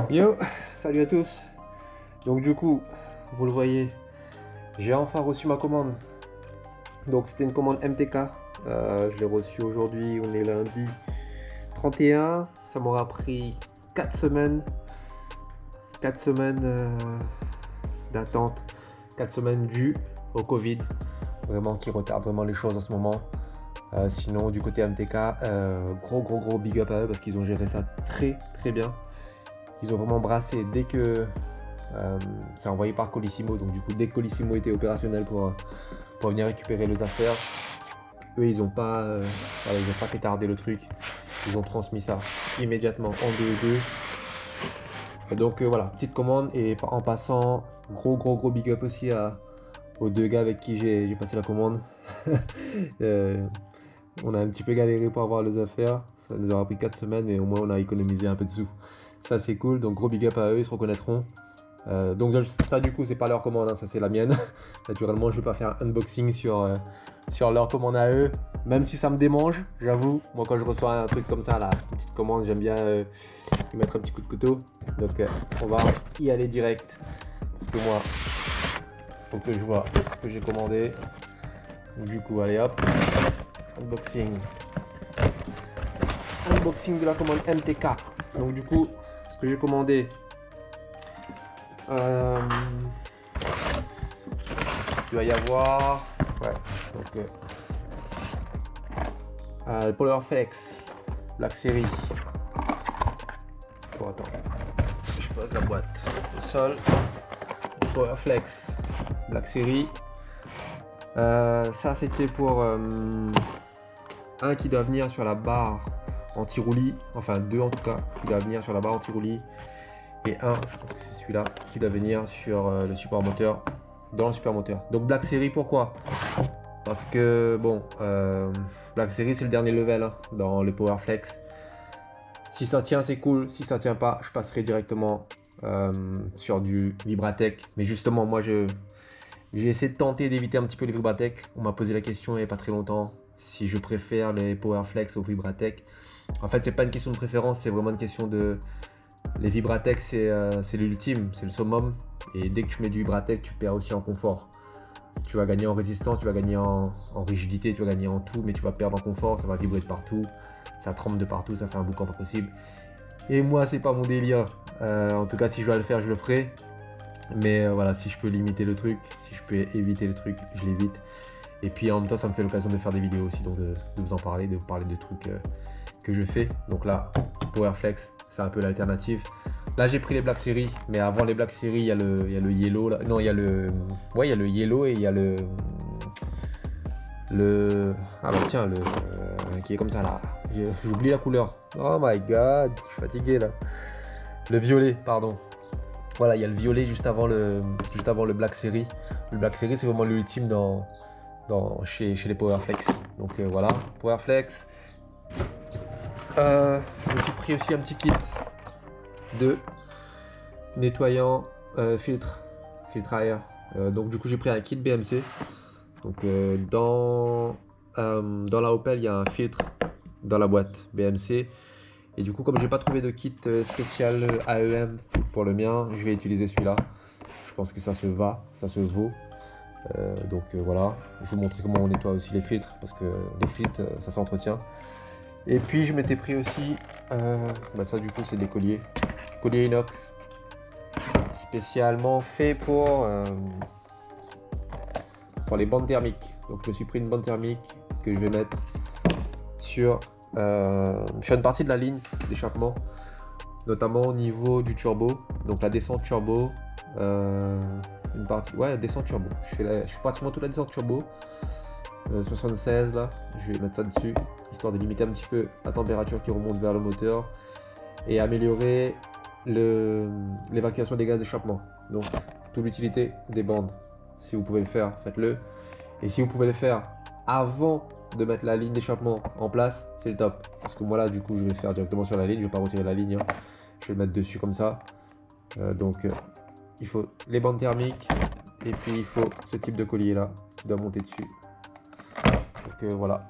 Yo, salut à tous. Donc du coup, vous le voyez, j'ai enfin reçu ma commande. Donc c'était une commande MTK. Je l'ai reçue aujourd'hui, on est lundi 31. Ça m'aura pris 4 semaines. 4 semaines d'attente. 4 semaines dues au Covid. Vraiment qui retarde vraiment les choses en ce moment. Sinon du côté MTK, gros big up à eux parce qu'ils ont géré ça très bien. Ils ont vraiment brassé dès que c'est envoyé par Colissimo, donc du coup dès que Colissimo était opérationnel pour venir récupérer les affaires, eux ils ont pas pétardé le truc, ils ont transmis ça immédiatement en 2. Donc voilà, petite commande, et en passant gros big up aussi aux 2 gars avec qui j'ai passé la commande. On a un petit peu galéré pour avoir les affaires, ça nous aura pris 4 semaines, mais au moins on a économisé un peu de sous. Ça c'est cool, donc gros big up à eux, ils se reconnaîtront. Donc ça du coup c'est pas leur commande, hein, ça c'est la mienne. Naturellement je vais pas faire un unboxing sur leur commande à eux, même si ça me démange, j'avoue. Moi quand je reçois un truc comme ça, là, une petite commande, j'aime bien y mettre un petit coup de couteau. Donc on va y aller direct, parce que moi, faut que je vois ce que j'ai commandé. Donc, du coup allez hop, unboxing de la commande MTK. Donc du coup, ce que j'ai commandé, il va y avoir le Power Flex Black Series. Bon, attends, je pose la boîte au sol. Power Flex Black Series. Ça c'était pour un qui doit venir sur la barre anti-roulis, enfin 2 en tout cas, qui doit venir sur la barre anti-roulis, et un, je pense que c'est celui-là, qui doit venir sur le support moteur, dans le support moteur. Donc Black Series, pourquoi? Parce que bon, Black Series c'est le dernier level hein, dans le Power Flex. Si ça tient c'est cool, si ça tient pas, je passerai directement sur du Vibratech. Mais justement moi j'ai essayé de tenter d'éviter un petit peu les Vibratech. On m'a posé la question il n'y a pas très longtemps si je préfère les Power Flex aux Vibratech. En fait c'est pas une question de préférence, c'est vraiment une question de... Les Vibratech c'est l'ultime, c'est le summum. Et dès que tu mets du Vibratech, tu perds aussi en confort. Tu vas gagner en résistance, tu vas gagner en rigidité, tu vas gagner en tout, mais tu vas perdre en confort, ça va vibrer de partout, ça tremble de partout, ça fait un boucan pas possible. Et moi c'est pas mon délire, en tout cas si je dois le faire je le ferai. Mais voilà, si je peux limiter le truc, si je peux éviter le truc, je l'évite. Et puis en même temps ça me fait l'occasion de faire des vidéos aussi, donc de vous en parler, de vous parler de trucs que je fais. Donc là, Power Flex, c'est un peu l'alternative. Là j'ai pris les Black Series, mais avant les Black Series il y a le yellow là. Non, il y a le yellow, et il y a le ah bah tiens, le qui est comme ça là. J'oublie la couleur. Oh my god, je suis fatigué là. Le violet, pardon. Voilà, il y a le violet juste avant le Black Series. Le Black Series c'est vraiment l'ultime chez les Power Flex. Donc voilà, Power Flex. Je me suis pris aussi un petit kit de nettoyant filtre à air. Donc du coup j'ai pris un kit BMC. Donc dans la Opel il y a un filtre dans la boîte BMC. Et du coup comme j'ai pas trouvé de kit spécial AEM pour le mien, je vais utiliser celui-là. Je pense que ça se vaut. Donc voilà, je vais vous montrer comment on nettoie aussi les filtres, parce que les filtres ça s'entretient. Et puis je m'étais pris aussi, ça du coup c'est des colliers inox, spécialement fait pour les bandes thermiques. Donc je me suis pris une bande thermique que je vais mettre sur une partie de la ligne d'échappement, notamment au niveau du turbo, donc la descente turbo, une partie, la descente turbo. Je fais pratiquement toute la descente turbo. 76 là, je vais mettre ça dessus, histoire de limiter un petit peu la température qui remonte vers le moteur et améliorer l'évacuation des gaz d'échappement. Donc toute l'utilité des bandes, si vous pouvez le faire, faites-le. Et si vous pouvez le faire avant de mettre la ligne d'échappement en place, c'est le top. Parce que moi là du coup je vais le faire directement sur la ligne, je vais pas retirer la ligne, hein. Je vais le mettre dessus comme ça. Donc il faut les bandes thermiques et puis il faut ce type de collier là qui doit monter dessus. Donc voilà.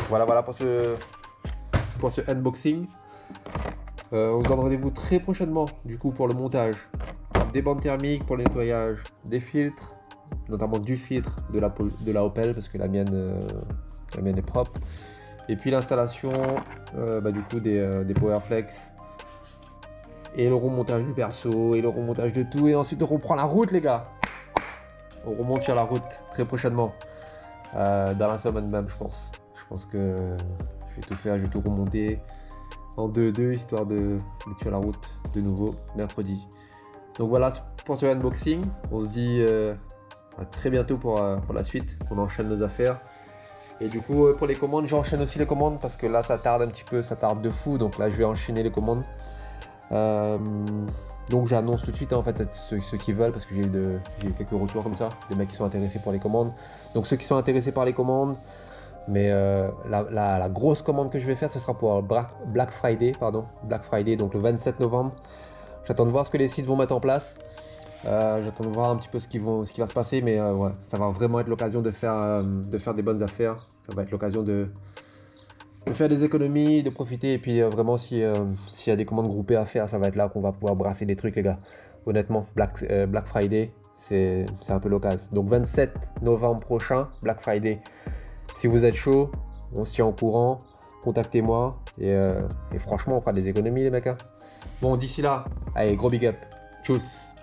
Voilà pour ce unboxing. On se donne rendez-vous très prochainement du coup pour le montage des bandes thermiques, pour le nettoyage des filtres, notamment du filtre de la Opel parce que la mienne est propre. Et puis l'installation du coup des Powerflex et le remontage du perso et le remontage de tout. Et ensuite on reprend la route les gars. On remonte sur la route très prochainement. Dans la semaine même je pense. Je pense que je vais tout faire, je vais tout remonter en 2-2 histoire d'être sur la route de nouveau mercredi. Donc voilà pour ce unboxing. On se dit à très bientôt pour la suite. On enchaîne nos affaires. Et du coup pour les commandes, j'enchaîne aussi les commandes parce que là ça tarde un petit peu, ça tarde de fou. Donc là je vais enchaîner les commandes. Donc j'annonce tout de suite en fait ceux qui veulent parce que j'ai eu quelques retours comme ça, des mecs qui sont intéressés pour les commandes. Donc ceux qui sont intéressés par les commandes, mais la grosse commande que je vais faire ce sera pour Black Friday, donc le 27 novembre. J'attends de voir ce que les sites vont mettre en place. J'attends de voir un petit peu ce qui va se passer, mais ouais, ça va vraiment être l'occasion de faire des bonnes affaires. Ça va être l'occasion de faire des économies, de profiter. Et puis vraiment, s'il y a des commandes groupées à faire, ça va être là qu'on va pouvoir brasser des trucs, les gars. Honnêtement, Black Friday, c'est un peu l'occasion. Donc 27 novembre prochain, Black Friday. Si vous êtes chaud, on se tient au courant. Contactez-moi. Et franchement, on fera des économies, les mecs. Hein. Bon, d'ici là, allez, gros big up. Tchuss.